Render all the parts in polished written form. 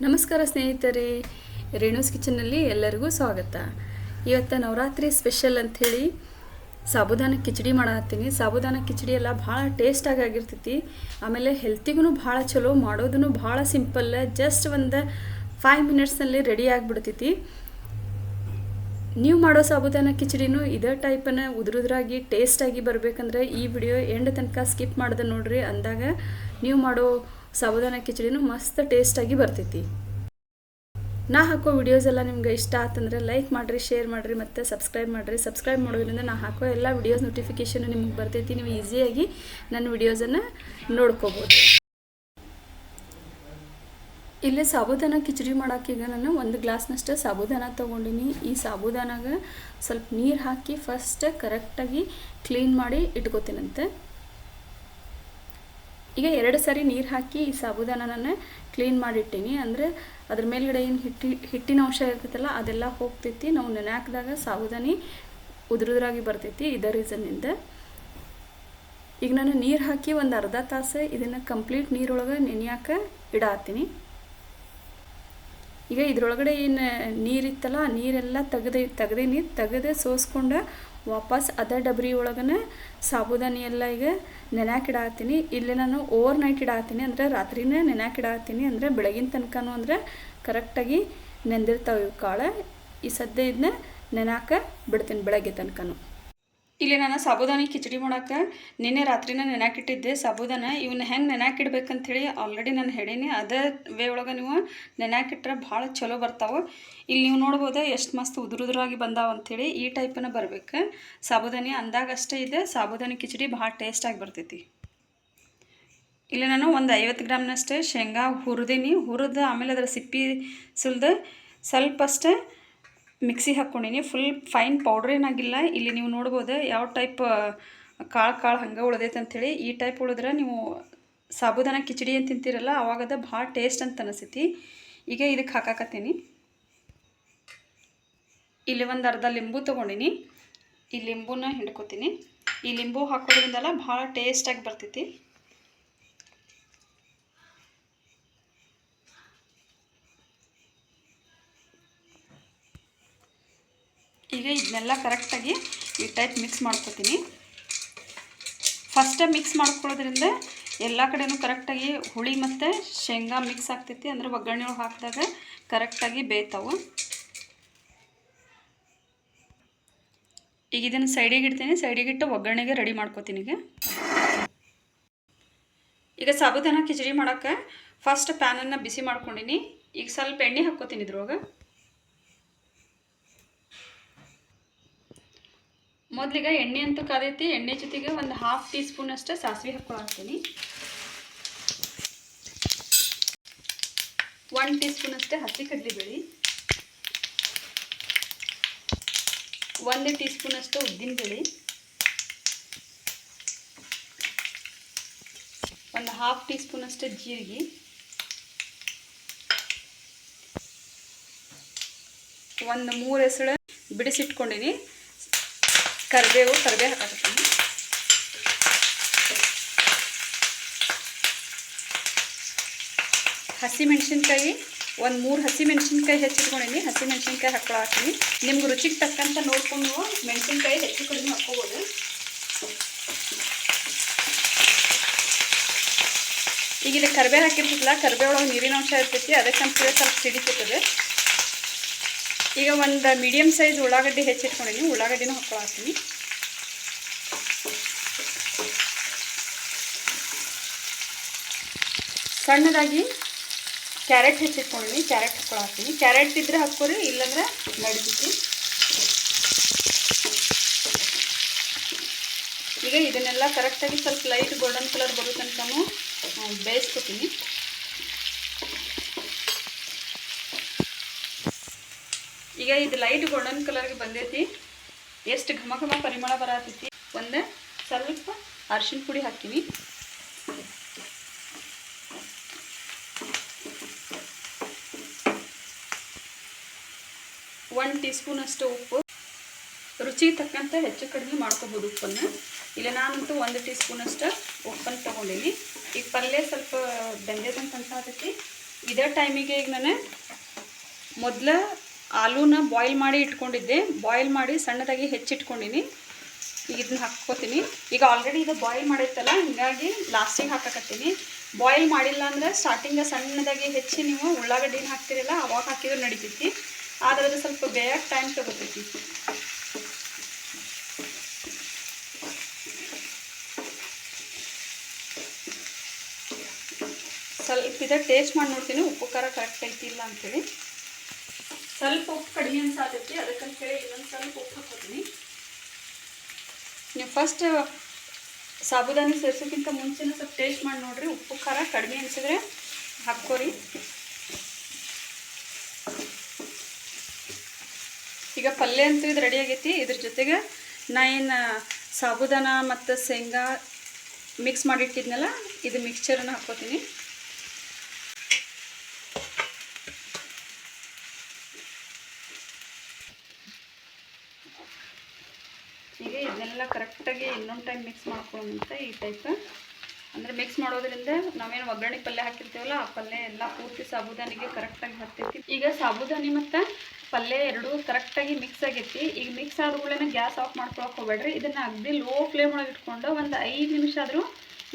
ನಮಸ್ಕಾರ ಸ್ನೇಹಿತರೆ, ರೇಣುಸ್ ಕಿಚನ್ನಲ್ಲಿ ಎಲ್ಲರಿಗೂ ಸ್ವಾಗತ. ಇವತ್ತು ನವರಾತ್ರಿ ಸ್ಪೆಷಲ್ ಅಂಥೇಳಿ ಸಾಬುದಾನ ಕಿಚಡಿ ಮಾಡತ್ತೀನಿ. ಸಾಬುದಾನ ಕಿಚಡಿ ಎಲ್ಲ ಭಾಳ ಟೇಸ್ಟಾಗಿ ಆಗಿರ್ತೈತಿ. ಆಮೇಲೆ ಹೆಲ್ತಿಗೂ ಭಾಳ ಚಲೋ, ಮಾಡೋದೂ ಭಾಳ ಸಿಂಪಲ್. ಜಸ್ಟ್ ಒಂದು 5 ಮಿನಿಟ್ಸ್ನಲ್ಲಿ ರೆಡಿ ಆಗಿಬಿಡ್ತೈತಿ. ನೀವು ಮಾಡೋ ಸಾಬುದಾನ ಕಿಚಡಿನೂ ಇದೇ ಟೈಪನ್ನು ಉದುರಾಗಿ ಟೇಸ್ಟಾಗಿ ಬರಬೇಕಂದ್ರೆ ಈ ವಿಡಿಯೋ ಎಂಡ್ ತನಕ ಸ್ಕಿಪ್ ಮಾಡ್ದೆ ನೋಡ್ರಿ. ಅಂದಾಗ ನೀವು ಮಾಡೋ ಸಾಬುದಾನ ಕಿಚಡಿನೂ ಮಸ್ತ್ ಟೇಸ್ಟಾಗಿ ಬರ್ತೈತಿ. ನಾ ಹಾಕೋ ವಿಡಿಯೋಸ್ ಎಲ್ಲ ನಿಮ್ಗೆ ಇಷ್ಟ ಆತಂದ್ರೆ ಲೈಕ್ ಮಾಡಿರಿ, ಶೇರ್ ಮಾಡಿರಿ ಮತ್ತು ಸಬ್ಸ್ಕ್ರೈಬ್ ಮಾಡಿರಿ. ಸಬ್ಸ್ಕ್ರೈಬ್ ಮಾಡೋದ್ರಿಂದ ನಾ ಹಾಕೋ ಎಲ್ಲ ವಿಡಿಯೋಸ್ ನೋಟಿಫಿಕೇಷನ್ ನಿಮ್ಗೆ ಬರ್ತೈತಿ. ನೀವು ಈಸಿಯಾಗಿ ನನ್ನ ವಿಡಿಯೋಸನ್ನು ನೋಡ್ಕೋಬೋದು. ಇಲ್ಲೇ ಸಾಬುದಾನ ಕಿಚಡಿ ಮಾಡೋಕ್ಕೀಗ ನಾನು 1 ಗ್ಲಾಸ್ನಷ್ಟು ಸಾಬುದಾನ ತೊಗೊಂಡಿನಿ. ಈ ಸಾಬುದಾನಾಗ ಸ್ವಲ್ಪ ನೀರು ಹಾಕಿ ಫಸ್ಟ್ ಕರೆಕ್ಟಾಗಿ ಕ್ಲೀನ್ ಮಾಡಿ ಇಟ್ಕೋತೀನಂತೆ. ಈಗ 2 ಸಾರಿ ನೀರು ಹಾಕಿ ಈ ಸಾಬುದಾನನ ಕ್ಲೀನ್ ಮಾಡಿಟ್ಟೀನಿ. ಅಂದರೆ ಅದ್ರ ಮೇಲ್ಗಡೆ ಏನು ಹಿಟ್ಟಿನ ಅಂಶ ಇರ್ತೈತಲ್ಲ ಅದೆಲ್ಲ ಹೋಗ್ತೈತಿ. ನಾವು ನೆನೆ ಹಾಕಿದಾಗ ಸಾಬುದಾನಿ ಉದುರಾಗಿ ಬರ್ತೈತಿ. ಇದೇ ರೀಸನ್ನಿಂದ ಈಗ ನಾನು ನೀರು ಹಾಕಿ ಒಂದು ಅರ್ಧ ತಾಸು ಇದನ್ನು ಕಂಪ್ಲೀಟ್ ನೀರೊಳಗೆ ನೆನೆಯಾಕೆ ಇಡಾತೀನಿ. ಈಗ ಇದ್ರೊಳಗಡೆ ಏನು ನೀರಿತ್ತಲ್ಲ ಆ ನೀರೆಲ್ಲ ತೆಗೆದೇ ಸೋಸ್ಕೊಂಡು ವಾಪಸ್ ಅದೇ ಡಬ್ರಿ ಒಳಗನೆ ಸಾಬುದಾನಿ ಎಲ್ಲ ಈಗ ನೆನೆಯಾಕೆ ಇಡಾತೀನಿ. ಇಲ್ಲಿ ನಾನು ಓವರ್ ನೈಟ್ ಇಡಾತೀನಿ, ಅಂದರೆ ರಾತ್ರಿನೇ ನೆನೆಯಾಕೆ ಇಡಾತೀನಿ. ಅಂದರೆ ಬೆಳಗಿನ ತನಕನೂ ಅಂದರೆ ಕರೆಕ್ಟಾಗಿ ನೆಂದಿರ್ತಾವೆ ಇವು ಕಾಳು. ಈ ಸದ್ಯ ಇದನ್ನ ನೆನೆಯಾಕೆ ಬಿಡ್ತೀನಿ ಬೆಳಗ್ಗೆ ತನಕನೂ. ಇಲ್ಲಿ ನಾನು ಸಾಬುದಾನಿ ಕಿಚಡಿ ಮಾಡೋಕೆ ನಿನ್ನೆ ರಾತ್ರಿನ ನೆನೆಯಾಕಿಟ್ಟಿದ್ದೆ. ಸಾಬುದಾನ ಇವನ್ನ ಹೆಂಗೆ ನೆನೆಯಾಕಿಡ್ಬೇಕಂಥೇಳಿ ಆಲ್ರೆಡಿ ನಾನು ಹೇಳೀನಿ. ಅದೇ ವೇ ಒಳಗೆ ನೀವು ನೆನೆಯಾಕಿಟ್ರೆ ಭಾಳ ಚಲೋ ಬರ್ತಾವೆ. ಇಲ್ಲಿ ನೀವು ನೋಡ್ಬೋದು ಎಷ್ಟು ಮಸ್ತ್ ಉದುರಾಗಿ ಬಂದಾವ ಅಂಥೇಳಿ. ಈ ಟೈಪನ್ನು ಬರಬೇಕು ಸಾಬುದಾನಿ. ಅಂದಾಗ ಅಷ್ಟೇ ಇದೆ ಸಾಬುದಾನಿ ಕಿಚಡಿ ಭಾಳ ಟೇಸ್ಟಾಗಿ ಬರ್ತೈತಿ. ಇಲ್ಲಿ ನಾನು ಒಂದು 50 ಗ್ರಾಮ್ನಷ್ಟೇ ಶೇಂಗಾ ಹುರಿದು ಆಮೇಲೆ ಅದರ ಸಿಪ್ಪಿ ಸುಲಿದು ಸ್ವಲ್ಪ ಅಷ್ಟೇ ಮಿಕ್ಸಿ ಹಾಕ್ಕೊಂಡಿನಿ. ಫುಲ್ ಫೈನ್ ಪೌಡ್ರ್ ಏನಾಗಿಲ್ಲ. ಇಲ್ಲಿ ನೀವು ನೋಡ್ಬೋದು ಯಾವ ಟೈಪ್ ಕಾಳು ಹಂಗೆ ಉಳ್ದೈತೆ ಅಂಥೇಳಿ. ಈ ಟೈಪ್ ಉಳಿದ್ರೆ ನೀವು ಸಾಬುದಾನ ಕಿಚಡಿ ಏನು ತಿಂತೀರಲ್ಲ ಅವಾಗದ ಭಾಳ ಟೇಸ್ಟ್ ಅಂತ ಅನಿಸ್ತೈತಿ. ಈಗ ಇದಕ್ಕೆ ಹಾಕಾಕತ್ತೀನಿ. ಇಲ್ಲಿ ಒಂದು ಅರ್ಧ ಲಿಂಬು ತೊಗೊಂಡಿನಿ. ಈ ಲಿಂಬುನ ಹಿಂಡ್ಕೊತೀನಿ. ಈ ಲಿಂಬು ಹಾಕೋದ್ರಿಂದಲ್ಲ ಭಾಳ ಟೇಸ್ಟಾಗಿ ಬರ್ತೈತಿ. ಈಗ ಇದನ್ನೆಲ್ಲ ಕರೆಕ್ಟಾಗಿ ಈ ಟೈಪ್ ಮಿಕ್ಸ್ ಮಾಡ್ಕೊತೀನಿ. ಫಸ್ಟೇ ಮಿಕ್ಸ್ ಮಾಡ್ಕೊಳ್ಳೋದ್ರಿಂದ ಎಲ್ಲ ಕಡೆನೂ ಕರೆಕ್ಟಾಗಿ ಹುಳಿ ಮತ್ತು ಶೇಂಗಾ ಮಿಕ್ಸ್ ಆಗ್ತೈತಿ. ಅಂದರೆ ಒಗ್ಗರಣೆ ಒಳಗೆ ಹಾಕಿದಾಗ ಕರೆಕ್ಟಾಗಿ ಬೇಯ್ತಾವೆ. ಈಗ ಇದನ್ನು ಸೈಡಿಗೆ ಇಡ್ತೀನಿ. ಸೈಡಿಗಿಟ್ಟು ಒಗ್ಗರಣೆಗೆ ರೆಡಿ ಮಾಡ್ಕೊತೀನಿ. ಈಗ ಸಾಬುದಾನ ಕಿಚಡಿ ಮಾಡೋಕ್ಕೆ ಫಸ್ಟ್ ಪ್ಯಾನನ್ನು ಬಿಸಿ ಮಾಡ್ಕೊಂಡಿನಿ. ಈಗ ಸ್ವಲ್ಪ ಎಣ್ಣೆ ಹಾಕ್ಕೋತೀನಿ ಇದ್ರೊಳಗೆ. ಮೊದಲಿಗೆ ಎಣ್ಣೆ ಅಂತೂ ಕಾದೈತಿ. ಎಣ್ಣೆ ಜೊತೆಗೆ ಒಂದು 1/2 ಟೀ ಸ್ಪೂನ್ ಅಷ್ಟೇ ಸಾಸಿವೆ ಹಾಕ್ಕೊಳ್ತೀನಿ. 1 ಟೀ ಸ್ಪೂನ್ ಅಷ್ಟೇ ಹಸಿ ಕಡಲೆಬೇಳೆ, 1 ಟೀ ಸ್ಪೂನ್ ಅಷ್ಟು ಉದ್ದಿನಬೇಳೆ, ಒಂದು 1/2 ಟೀ ಸ್ಪೂನ್ ಅಷ್ಟೇ ಜೀರಿಗೆ, 3 ಹೆಸಳು ಬಿಡಿಸಿಟ್ಕೊಂಡಿನಿ. ಕರಿಬೇವು ಹಾಕತ್ತೀನಿ. ಹಸಿಮೆಣ್ಸಿನ್ಕಾಯಿ 3 ಹಸಿಮೆಣ್ಸಿನ್ಕಾಯಿ ಹೆಚ್ಚಿಟ್ಕೊಂಡಿನಿ. ಹಸಿಮೆಣ್ಸಿನ್ಕಾಯಿ ಹಾಕ್ಕೊಳತ್ತೀನಿ. ನಿಮ್ಗೆ ರುಚಿಗೆ ತಕ್ಕಂತ ನೋಡ್ಕೊಂಡು ಮೆಣಸಿನ್ಕಾಯಿ ಹೆಚ್ಚು ಕಡಿಮೆ ಹಾಕ್ಕೋಬೋದು. ಈಗ ಇಲ್ಲಿ ಕರಿಬೇವು ಹಾಕಿರ್ತೈತಲ್ಲ, ಕರಿಬೇವು ಒಳಗೆ ನೀರಿನ ಅಂಶ ಇರ್ತೈತಿ. ಅದಕ್ಕಂತೇಳಿ ಸ್ವಲ್ಪ ಸಿಡಿತೈತದೆ. ಈಗ ಒಂದು ಮೀಡಿಯಮ್ ಸೈಜ್ ಉಳ್ಳಾಗಡ್ಡಿ ಹೆಚ್ಚಿಟ್ಕೊಂಡಿನಿ. ಉಳ್ಳಾಗಡ್ಡಿನೂ ಹಾಕ್ಕೊಳತ್ತೀನಿ. ಸಣ್ಣದಾಗಿ ಕ್ಯಾರೆಟ್ ಹೆಚ್ಚಿಟ್ಕೊಂಡಿನಿ. ಕ್ಯಾರೆಟ್ ಹಾಕ್ಕೊಳತ್ತೀನಿ. ಕ್ಯಾರೆಟ್ ಇದ್ರೆ ಹಾಕ್ಕೊರಿ, ಇಲ್ಲಾಂದ್ರೆ ನಡಿತೈತಿ. ಈಗ ಇದನ್ನೆಲ್ಲ ಕರೆಕ್ಟಾಗಿ ಸ್ವಲ್ಪ ಲೈಟ್ ಗೋಲ್ಡನ್ ಕಲರ್ ಬರೋ ತನಕನೂ ಬೇಯಿಸ್ಕೊತೀನಿ. ಈಗ ಇದು ಲೈಟ್ ಗೋಲ್ಡನ್ ಕಲರ್ಗೆ ಬಂದೈತಿ. ಎಷ್ಟು ಘಮ ಪರಿಮಳ ಬರತೈತಿ. ಒಂದು ಸ್ವಲ್ಪ ಅರಿಶಿನ ಪುಡಿ ಹಾಕ್ತೀನಿ. 1 ಟೀ ಸ್ಪೂನ್ ಅಷ್ಟು ಉಪ್ಪು. ರುಚಿಗೆ ತಕ್ಕಂತೆ ಹೆಚ್ಚು ಕಡಿಮೆ ಮಾಡ್ಕೋಬೋದು ಉಪ್ಪನ್ನು. ಇಲ್ಲ ನಾನಂತೂ 1 ಟೀ ಸ್ಪೂನ್ ಅಷ್ಟು ಉಪ್ಪನ್ನು ತೊಗೊಂಡಿನಿ. ಈಗ ಪಲ್ಯ ಸ್ವಲ್ಪ ಬೆಂದೈತಂತ ಅನ್ಸಾತೈತಿ. ಇದೇ ಟೈಮಿಗೆ ಈಗ ನಾನು ಮೊದಲು ಆಲೂನ ಬಾಯ್ಲ್ ಮಾಡಿ ಇಟ್ಕೊಂಡಿದ್ದೆ, ಬಾಯ್ಲ್ ಮಾಡಿ ಸಣ್ಣದಾಗಿ ಹೆಚ್ಚಿಟ್ಕೊಂಡಿನಿ. ಈಗ ಇದನ್ನ ಹಾಕ್ಕೋತೀನಿ. ಈಗ ಆಲ್ರೆಡಿ ಇದು ಬಾಯ್ಲ್ ಮಾಡೈತಲ್ಲ, ಹೀಗಾಗಿ ಲಾಸ್ಟಿಗೆ ಹಾಕಕತ್ತೀನಿ. ಬಾಯ್ಲ್ ಮಾಡಿಲ್ಲ ಅಂದರೆ ಸ್ಟಾರ್ಟಿಂಗ ಸಣ್ಣದಾಗಿ ಹೆಚ್ಚಿ ನೀವು ಉಳ್ಳಾಗಡ್ಡಿನ ಹಾಕ್ತಿರಲ್ಲ ಅವಾಗ ಹಾಕಿದ್ರೆ ನಡಿತೈತಿ. ಆದರೆ ಅದು ಸ್ವಲ್ಪ ಬೇಯಕ್ಕೆ ಟೈಮ್ ತಗೋತೈತಿ. ಸ್ವಲ್ಪ ಇದು ಟೇಸ್ಟ್ ಮಾಡಿ ನೋಡ್ತೀನಿ ಉಪ್ಪು ಖಾರ ಕರೆಕ್ಟ್ ಐತಿ ಇಲ್ಲ ಅಂಥೇಳಿ. ಸ್ವಲ್ಪ ಉಪ್ಪು ಕಡಿಮೆ ಅನ್ಸಾತೈತಿ, ಅದಕ್ಕಂತೇಳಿ ಇನ್ನೊಂದು ಸ್ವಲ್ಪ ಉಪ್ಪು ಹಾಕೋತೀನಿ. ನೀವು ಫಸ್ಟ್ ಸಾಬುದಾನಿ ಸೇರ್ಸೋಕ್ಕಿಂತ ಮುಂಚೆನೇ ಸ್ವಲ್ಪ ಟೇಸ್ಟ್ ಮಾಡಿ ನೋಡಿರಿ. ಉಪ್ಪು ಖಾರ ಕಡಿಮೆ ಅನಿಸಿದ್ರೆ ಹಾಕ್ಕೋರಿ. ಈಗ ಪಲ್ಯ ಅಂತೂ ಇದು ರೆಡಿ ಆಗೈತಿ. ಇದ್ರ ಜೊತೆಗೆ ನಾ ಏನು ಸಾಬುದಾನ ಮತ್ತು ಶೇಂಗಾ ಮಿಕ್ಸ್ ಮಾಡಿಟ್ಟಿದ್ನಲ್ಲ, ಇದು ಮಿಕ್ಸ್ಚರನ್ನು ಹಾಕ್ಕೋತೀನಿ. ಈಗ ಇದನ್ನೆಲ್ಲ ಕರೆಕ್ಟಾಗಿ ಇನ್ನೊಂದು ಟೈಮ್ ಮಿಕ್ಸ್ ಮಾಡ್ಕೊಳ್ಳೋಂತ ಈ ಟೈಪ್. ಅಂದರೆ ಮಿಕ್ಸ್ ಮಾಡೋದ್ರಿಂದ ನಾವೇನು ಒಗ್ಗರಣೆ ಪಲ್ಯ ಹಾಕಿರ್ತೀವಲ್ಲ ಆ ಪಲ್ಯ ಎಲ್ಲ ಪೂರ್ತಿ ಸಾಬುದಾನಿಗೆ ಕರೆಕ್ಟಾಗಿ ಹತ್ತೈತಿ. ಈಗ ಸಾಬುದಾನಿ ಮತ್ತು ಪಲ್ಯ ಎರಡೂ ಕರೆಕ್ಟಾಗಿ ಮಿಕ್ಸ್ ಆಗೈತಿ. ಈಗ ಮಿಕ್ಸ್ ಆದ್ಮೇಲೆ ಗ್ಯಾಸ್ ಆಫ್ ಮಾಡ್ಕೊಳಕ್ಕೆ ಹೋಗ್ಬೇಡ್ರಿ. ಇದನ್ನು ಅಗದಿ ಲೋ ಫ್ಲೇಮ್ ಒಳಗೆ ಇಟ್ಕೊಂಡು ಒಂದು 5 ನಿಮಿಷ ಆದರೂ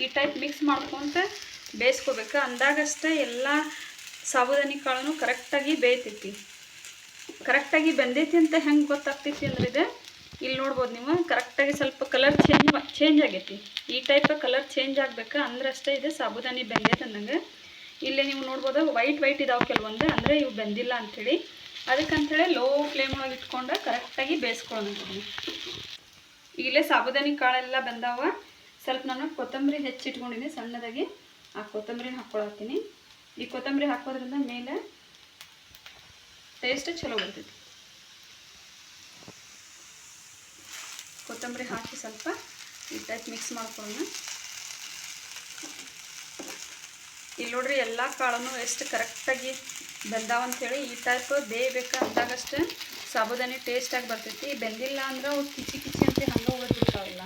ಈ ಟೈಪ್ ಮಿಕ್ಸ್ ಮಾಡ್ಕೊತ ಬೇಯಿಸ್ಕೋಬೇಕು. ಅಂದಾಗಷ್ಟೇ ಎಲ್ಲ ಸಾಬುದಾನಿ ಕಾಳನ್ನು ಕರೆಕ್ಟಾಗಿ ಬೇಯ್ತೈತಿ. ಕರೆಕ್ಟಾಗಿ ಬೆಂದೈತಿ ಅಂತ ಹೆಂಗೆ ಗೊತ್ತಾಗ್ತೈತಿ ಅಂದ್ರೆ ಇದು ಇಲ್ಲಿ ನೋಡ್ಬೋದು ನೀವು, ಕರೆಕ್ಟಾಗಿ ಸ್ವಲ್ಪ ಕಲರ್ ಚೇಂಜ್ ಆಗೈತಿ. ಈ ಟೈಪ್ ಕಲರ್ ಚೇಂಜ್ ಆಗಬೇಕು ಅಂದ್ರೆ ಅಷ್ಟೇ ಇದು ಸಾಬುದಾನಿ ಬೆಂದೈತೆ ಅನ್ನಂಗೆ. ಇಲ್ಲೇ ನೀವು ನೋಡ್ಬೋದು ವೈಟ್ ಇದಾವೆ ಕೆಲವೊಂದು, ಅಂದರೆ ಇವು ಬೆಂದಿಲ್ಲ ಅಂಥೇಳಿ. ಅದಕ್ಕಂಥೇಳಿ ಲೋ ಫ್ಲೇಮ್ ಒಳಗೆ ಇಟ್ಕೊಂಡು ಕರೆಕ್ಟಾಗಿ ಬೇಯಿಸ್ಕೊಳ್ಳೋಣ. ಈಗಲೇ ಸಾಬುದಾನಿ ಕಾಳೆಲ್ಲ ಬೆಂದಾವ. ಸ್ವಲ್ಪ ನಾನು ಕೊತ್ತಂಬರಿ ಹೆಚ್ಚಿಟ್ಕೊಂಡಿನಿ ಸಣ್ಣದಾಗಿ, ಆ ಕೊತ್ತಂಬರಿನ ಹಾಕ್ಕೊಳತ್ತೀನಿ. ಈ ಕೊತ್ತಂಬರಿ ಹಾಕೋದ್ರಿಂದ ಮೇಲೆ ಟೇಸ್ಟ್ ಚಲೋ ಬರ್ತೈತಿ. ಕೊತ್ತಂಬರಿ ಹಾಕಿ ಸ್ವಲ್ಪ ಈ ಟೈಪ್ ಮಿಕ್ಸ್ ಮಾಡ್ಕೊಳ್ಳೋಣ. ಇಲ್ಲಿ ನೋಡ್ರಿ ಎಲ್ಲ ಕಾಳನ್ನು ಎಷ್ಟು ಕರೆಕ್ಟಾಗಿ ಬೆಂದಾವಂಥೇಳಿ. ಈ ಟೈಪ್ ಬೇಯಬೇಕು ಅಂದಾಗಷ್ಟೇ ಸಾಬುದಾನಿ ಟೇಸ್ಟಾಗಿ ಬರ್ತೈತಿ. ಬೆಂದಿಲ್ಲ ಅಂದ್ರೆ ಅವು ಕಿಚಿ ಅಂತ ಹಂಗೆ ಹೋಗ್ಬಿಡ್ತಾವೆಲ್ಲ.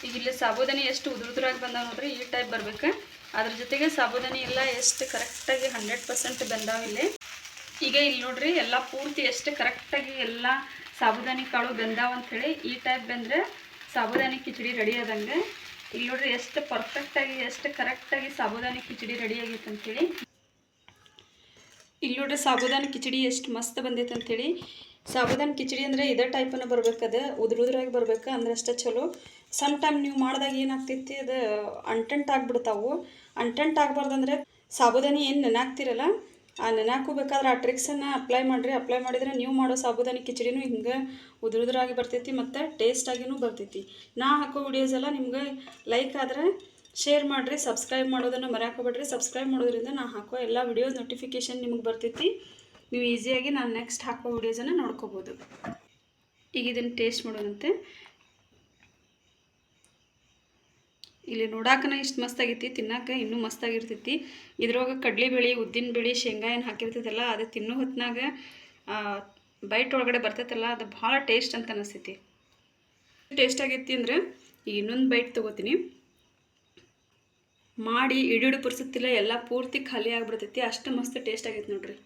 ಈಗ ಇಲ್ಲಿ ಸಾಬುದಾನಿ ಎಷ್ಟು ಉದುರಾಗಿ ಬಂದಾವ ನೋಡ್ರಿ, ಈ ಟೈಪ್ ಬರ್ಬೇಕು. ಅದ್ರ ಜೊತೆಗೆ ಸಾಬುದಾನಿ ಎಲ್ಲ ಎಷ್ಟು ಕರೆಕ್ಟಾಗಿ 100% ಬೆಂದಾವಿಲ್ಲಿ. ಈಗ ಇಲ್ಲಿ ನೋಡ್ರಿ ಎಲ್ಲ ಪೂರ್ತಿ ಎಷ್ಟು ಕರೆಕ್ಟಾಗಿ ಎಲ್ಲ ಸಾಬುದಾನಿ ಕಾಳು ಬೆಂದಾವಂಥೇಳಿ. ಈ ಟೈಪ್ ಬೆಂದರೆ ಸಾಬುದಾನಿ ಕಿಚಡಿ ರೆಡಿ ಆದಂಗೆ. ಇಲ್ಲಿ ನೋಡ್ರಿ ಎಷ್ಟು ಪರ್ಫೆಕ್ಟಾಗಿ ಎಷ್ಟು ಕರೆಕ್ಟಾಗಿ ಸಾಬುದಾನಿ ಕಿಚಡಿ ರೆಡಿ ಆಗೈತೆ ಅಂಥೇಳಿ. ಇಲ್ಲಿ ನೋಡ್ರಿ ಸಾಬುದಾನಿ ಕಿಚಡಿ ಎಷ್ಟು ಮಸ್ತ್ ಬಂದೈತೆ ಅಂಥೇಳಿ. ಸಾಬುದಾನಿ ಕಿಚಡಿ ಅಂದರೆ ಇದೇ ಟೈಪನ್ನು ಬರ್ಬೇಕದು, ಉದುರಾಗಿ ಬರ್ಬೇಕು ಅಂದ್ರೆ ಅಷ್ಟೇ ಚಲೋ. ಸಮ್ ಟೈಮ್ ನೀವು ಮಾಡಿದಾಗ ಏನಾಗ್ತೈತಿ, ಅದು ಅಂಟಂಟಾಗ್ಬಿಡ್ತಾವು. ಅಂಟಂಟಾಗಬಾರ್ದಂದ್ರೆ ಸಾಬುದಾನಿ ಏನು ನೆನಾಕ್ತಿರಲ್ಲ, ಆ ನೆನಾಕೋಬೇಕಾದ್ರೆ ಆ ಟ್ರಿಕ್ಸನ್ನು ಅಪ್ಲೈ ಮಾಡಿರಿ. ಅಪ್ಲೈ ಮಾಡಿದರೆ ನೀವು ಮಾಡೋ ಸಾಬುದಾನಿ ಕಿಚಡಿನೂ ಹಿಂಗೆ ಉದುರಾಗಿ ಬರ್ತೈತಿ ಮತ್ತು ಟೇಸ್ಟಾಗಿನೂ ಬರ್ತೈತಿ. ನಾ ಹಾಕೋ ವಿಡಿಯೋಸ್ ಎಲ್ಲ ನಿಮ್ಗೆ ಲೈಕ್ ಆದರೆ ಶೇರ್ ಮಾಡಿರಿ, ಸಬ್ಸ್ಕ್ರೈಬ್ ಮಾಡೋದನ್ನು ಮರೆಯಾಕೋಬೇಡ್ರಿ. ಸಬ್ಸ್ಕ್ರೈಬ್ ಮಾಡೋದ್ರಿಂದ ನಾ ಹಾಕೋ ಎಲ್ಲ ವಿಡಿಯೋಸ್ ನೋಟಿಫಿಕೇಷನ್ ನಿಮಗೆ ಬರ್ತೈತಿ. ನೀವು ಈಸಿಯಾಗಿ ನಾನು ನೆಕ್ಸ್ಟ್ ಹಾಕೋ ವಿಡಿಯೋಸನ್ನು ನೋಡ್ಕೋಬೋದು. ಈಗ ಇದನ್ನು ಟೇಸ್ಟ್ ಮಾಡೋಣಂತೆ. ಇಲ್ಲಿ ನೋಡಾಕನ ಇಷ್ಟು ಮಸ್ತಾಗೈತಿ, ತಿನ್ನೋಕೆ ಇನ್ನೂ ಮಸ್ತಾಗಿರ್ತೈತಿ. ಇದ್ರೊಳಗೆ ಕಡಲೆಬೇಳೆ, ಉದ್ದಿನಬೇಳೆ, ಶೇಂಗಾ ಏನು ಹಾಕಿರ್ತೈತಲ್ಲ ಅದು ತಿನ್ನೋ ಹೊತ್ನಾಗ ಬೈಟ್ ಒಳಗಡೆ ಬರ್ತೈತಲ್ಲ, ಅದು ಭಾಳ ಟೇಸ್ಟ್ ಅಂತ ಅನಿಸ್ತೈತಿ. ಟೇಸ್ಟ್ ಆಗೈತಿ ಅಂದರೆ ಈಗ ಇನ್ನೊಂದು ಬೈಟ್ ತೊಗೋತೀನಿ. ಮಾಡಿ ಇಡಿಡು ಪುರ್ಸುತ್ತಿಲ್ಲ, ಎಲ್ಲ ಪೂರ್ತಿ ಖಾಲಿ ಆಗಿಬಿಡ್ತೈತಿ. ಅಷ್ಟು ಮಸ್ತ್ ಟೇಸ್ಟ್ ಆಗೈತಿ ನೋಡ್ರಿ.